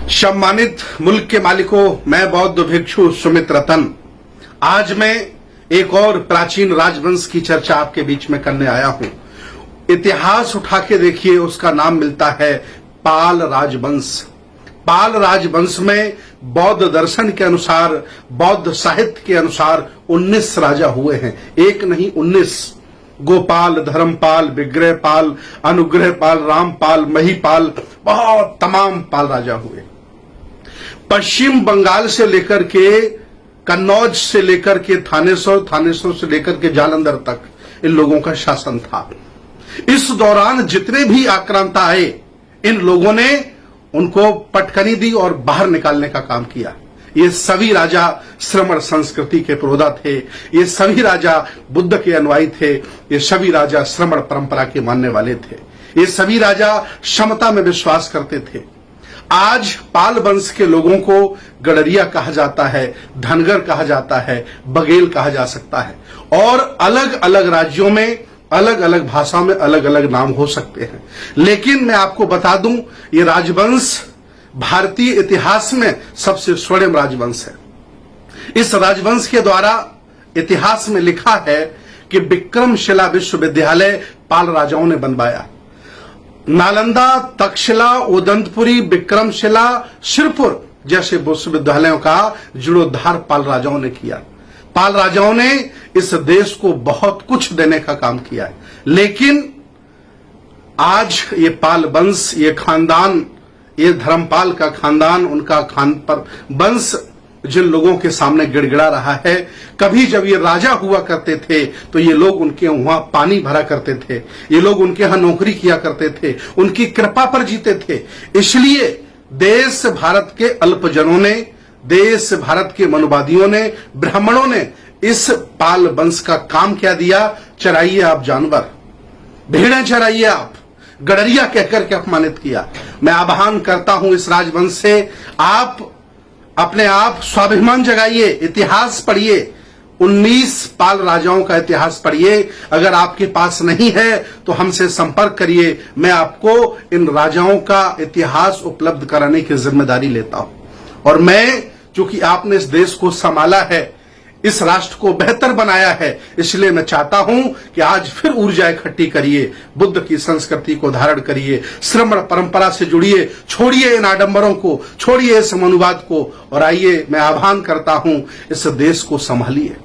सम्मानित मुल्क के मालिकों, मैं बौद्ध भिक्षु सुमित रतन आज मैं एक और प्राचीन राजवंश की चर्चा आपके बीच में करने आया हूं। इतिहास उठा के देखिए, उसका नाम मिलता है पाल राजवंश। पाल राजवंश में बौद्ध दर्शन के अनुसार, बौद्ध साहित्य के अनुसार 19 राजा हुए हैं। एक नहीं 19। गोपाल, धर्मपाल, विग्रहपाल, अनुग्रहपाल, रामपाल, महिपाल, बहुत तमाम पाल राजा हुए। पश्चिम बंगाल से लेकर के कन्नौज से लेकर के थानेश्वर, थानेश्वर से लेकर के जालंधर तक इन लोगों का शासन था। इस दौरान जितने भी आक्रांता आए, इन लोगों ने उनको पटकनी दी और बाहर निकालने का काम किया। ये सभी राजा श्रमण संस्कृति के पुरोधा थे। ये सभी राजा बुद्ध के अनुयायी थे। ये सभी राजा श्रमण परंपरा के मानने वाले थे। ये सभी राजा समता में विश्वास करते थे। आज पाल वंश के लोगों को गडरिया कहा जाता है, धनगर कहा जाता है, बघेल कहा जा सकता है, और अलग अलग राज्यों में अलग अलग भाषा में अलग अलग नाम हो सकते हैं। लेकिन मैं आपको बता दूं, ये राजवंश भारतीय इतिहास में सबसे स्वर्णिम राजवंश है। इस राजवंश के द्वारा इतिहास में लिखा है कि विक्रमशिला विश्वविद्यालय पाल राजाओं ने बनवाया। नालंदा, तक्षशिला, उदंतपुरी, विक्रमशिला, शिरपुर जैसे विश्वविद्यालयों का जीर्णोद्धार पाल राजाओं ने किया। पाल राजाओं ने इस देश को बहुत कुछ देने का काम किया है। लेकिन आज ये पाल वंश, ये खानदान, ये धर्मपाल का खानदान, उनका वंश जिन लोगों के सामने गिड़गिड़ा रहा है। कभी जब ये राजा हुआ करते थे तो ये लोग उनके वहां पानी भरा करते थे, ये लोग उनके यहां नौकरी किया करते थे, उनकी कृपा पर जीते थे। इसलिए देश भारत के अल्पजनों ने, देश भारत के मनुवादियों ने, ब्राह्मणों ने इस पाल वंश का काम क्या दिया? चराइए आप जानवर, भेड़ें चराइए आप, गडरिया कहकर के अपमानित किया। मैं आह्वान करता हूं इस राजवंश से, आप अपने आप स्वाभिमान जगाइए, इतिहास पढ़िए, 19 पाल राजाओं का इतिहास पढ़िए। अगर आपके पास नहीं है तो हमसे संपर्क करिए, मैं आपको इन राजाओं का इतिहास उपलब्ध कराने की जिम्मेदारी लेता हूं। और मैं, चूंकि आपने इस देश को संभाला है, इस राष्ट्र को बेहतर बनाया है, इसलिए मैं चाहता हूं कि आज फिर ऊर्जा इकट्ठी करिए, बुद्ध की संस्कृति को धारण करिए, श्रमण परंपरा से जुड़िए, छोड़िए इन आडंबरों को, छोड़िए इस मनुवाद को, और आइए मैं आह्वान करता हूं, इस देश को संभालिए।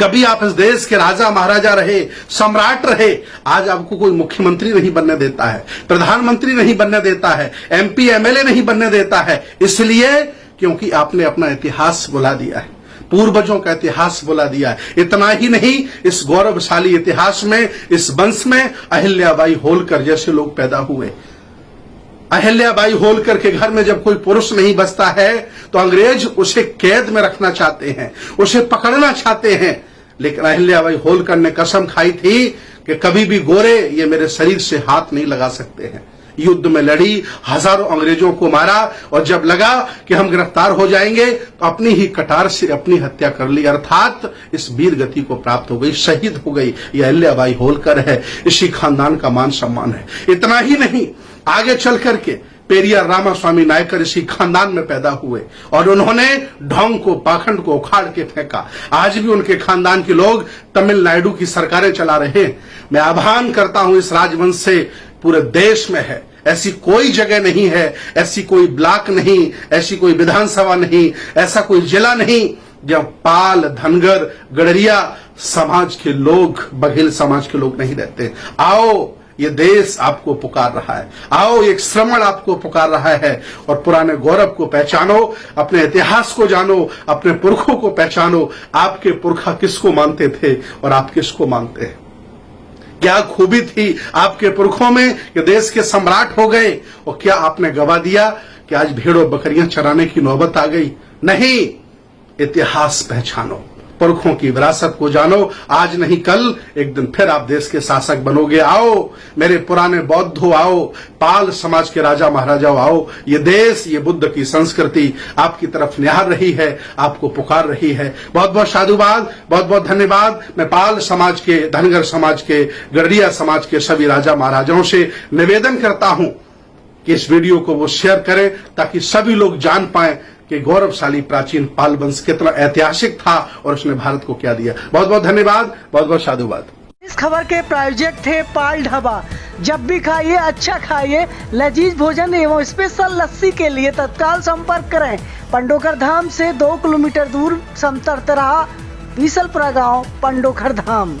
कभी आप इस देश के राजा महाराजा रहे, सम्राट रहे, आज आपको कोई मुख्यमंत्री नहीं बनने देता है, प्रधानमंत्री नहीं बनने देता है, MP MLA नहीं बनने देता है। इसलिए क्योंकि आपने अपना इतिहास भुला दिया है, पूर्वजों का इतिहास भुला दिया है। इतना ही नहीं, इस गौरवशाली इतिहास में, इस वंश में अहिल्याबाई होलकर जैसे लोग पैदा हुए। अहिल्याबाई होलकर के घर में जब कोई पुरुष नहीं बसता है तो अंग्रेज उसे कैद में रखना चाहते हैं, उसे पकड़ना चाहते हैं। लेकिन अहिल्याबाई होलकर ने कसम खाई थी कि कभी भी गोरे ये मेरे शरीर से हाथ नहीं लगा सकते हैं। युद्ध में लड़ी, हजारों अंग्रेजों को मारा, और जब लगा कि हम गिरफ्तार हो जाएंगे तो अपनी ही कटार से अपनी हत्या कर ली, अर्थात इस वीर गति को प्राप्त हो गई, शहीद हो गई। यह अहिल्याबाई होलकर है, इसी खानदान का मान सम्मान है। इतना ही नहीं, आगे चल करके पेरियार रामास्वामी नायकर इसी खानदान में पैदा हुए, और उन्होंने ढोंग को, पाखंड को उखाड़ के फेंका। आज भी उनके खानदान के लोग तमिलनाडु की सरकारें चला रहे हैं। मैं आह्वान करता हूं इस राजवंश से, पूरे देश में है, ऐसी कोई जगह नहीं है, ऐसी कोई ब्लॉक नहीं, ऐसी कोई विधानसभा नहीं, ऐसा कोई जिला नहीं जहां पाल, धनगर, गडरिया समाज के लोग, बघेल समाज के लोग नहीं रहते। आओ, ये देश आपको पुकार रहा है, आओ, एक श्रमण आपको पुकार रहा है, और पुराने गौरव को पहचानो, अपने इतिहास को जानो, अपने पुरखों को पहचानो। आपके पुरखा किसको मानते थे और आप किसको मानते हैं? क्या खूबी थी आपके पुरखों में कि देश के सम्राट हो गए, और क्या आपने गवा दिया कि आज भेड़ों बकरियां चराने की नौबत आ गई? नहीं, इतिहास पहचानो, पुरखों की विरासत को जानो। आज नहीं कल एक दिन फिर आप देश के शासक बनोगे। आओ मेरे पुराने बौद्धों, आओ पाल समाज के राजा महाराजाओं, आओ। ये देश, ये बुद्ध की संस्कृति आपकी तरफ निहार रही है, आपको पुकार रही है। बहुत बहुत साधुवाद, बहुत बहुत धन्यवाद। मैं पाल समाज के, धनगर समाज के, गडरिया समाज के सभी राजा महाराजाओं से निवेदन करता हूं कि इस वीडियो को वो शेयर करें ताकि सभी लोग जान पाएं कि गौरवशाली प्राचीन पाल वंश कितना ऐतिहासिक था और उसने भारत को क्या दिया। बहुत बहुत धन्यवाद, बहुत बहुत साधुवाद। इस खबर के प्रायोजक थे पाल ढाबा। जब भी खाइए अच्छा खाइए, लजीज भोजन एवं स्पेशल लस्सी के लिए तत्काल संपर्क करें। पंडोखर धाम से 2 किलोमीटर दूर समतरतरा बीसलपुरा गांव, पंडोखर धाम।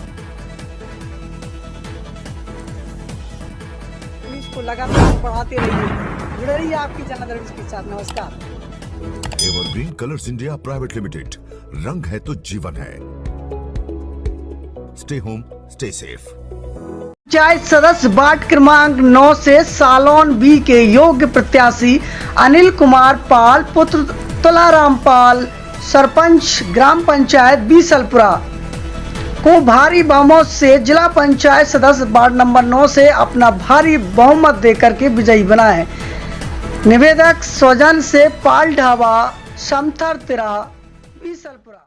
इसको लगातार बढ़ाते रहिए, जुड़े रहिए आपकी जनार्दन के साथ। नमस्कार। Evergreen colours India private limited, रंग है तो जीवन है। Stay home, stay safe. Panchayat सदस्य वार्ड क्रमांक 9 से सालोन बी के योग्य प्रत्याशी अनिल कुमार पाल पुत्र तुलाराम पाल, सरपंच ग्राम पंचायत बीसलपुरा को भारी बहुमत से जिला पंचायत सदस्य वार्ड नंबर 9 से अपना भारी बहुमत देकर के विजयी बनाए। निवेदक स्वजन से पाल ढाबा, समथरतरा, बीसलपुरा।